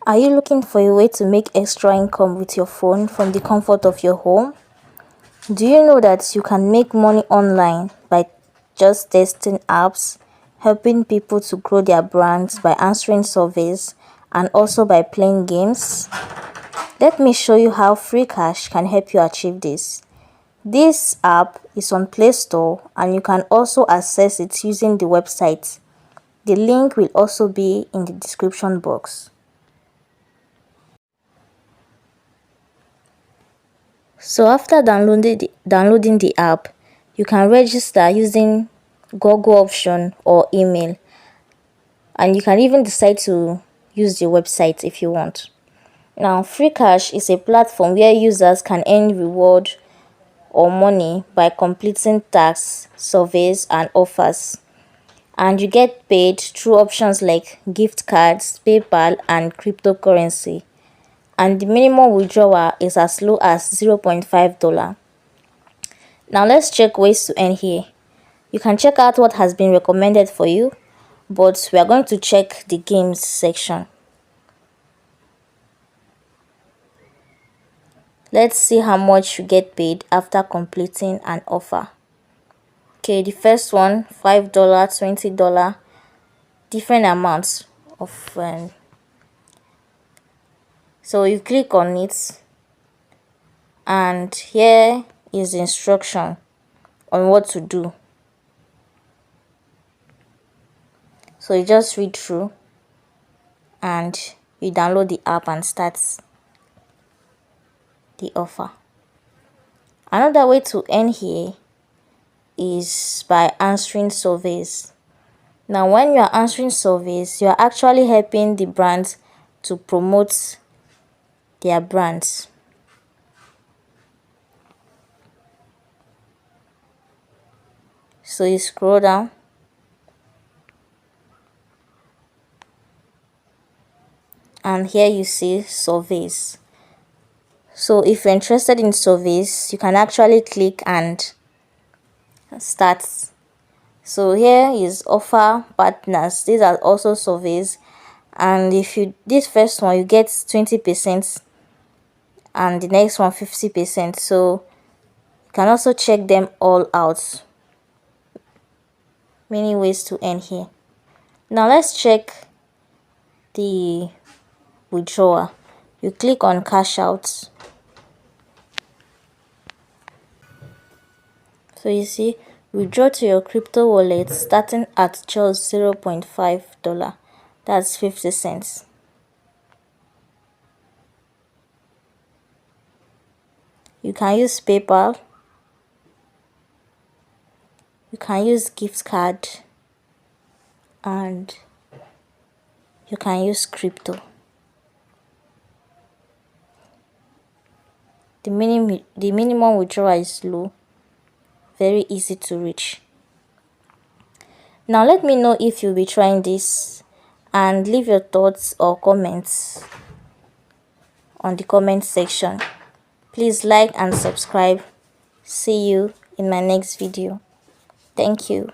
Are you looking for a way to make extra income with your phone from the comfort of your home? Do you know that you can make money online by just testing apps, helping people to grow their brands by answering surveys, and also by playing games? Let me show you how free cash can help you achieve this. This app is on Play Store and you can also access it using the website. The link will also be in the description box. So after downloading the app, you can register using Google option or email, and you can even decide to use the website if you want. Now, Free Cash is a platform where users can earn reward or money by completing tasks, surveys, and offers. And you get paid through options like gift cards, PayPal, and cryptocurrency. And the minimum withdrawal is as low as $0.5. Now let's check ways to earn here. You can check out what has been recommended for you, but we are going to check the games section. Let's see how much you get paid after completing an offer. Okay, the first one, $5, $20, different amounts of so you click on it, and here is the instruction on what to do. So you just read through and you download the app and start the offer. Another way to earn here is by answering surveys. Now when you are answering surveys, you are actually helping the brands to promote their brands. So you scroll down and here you see surveys. So if you're interested in surveys, you can actually click and start. So here is offer partners. These are also surveys, and if you this first one you get 20% and the next one 50%. So you can also check them all out. Many ways to earn here. Now let's check the withdrawal. You click on cash out. So you see, withdraw to your crypto wallet starting at just $0.5. That's 50 cents. You can use PayPal. You can use gift card, and you can use crypto. The minimum withdrawal is low, very easy to reach. Now let me know if you'll be trying this, and leave your thoughts or comments on the comment section. Please like and subscribe. See you in my next video. Thank you.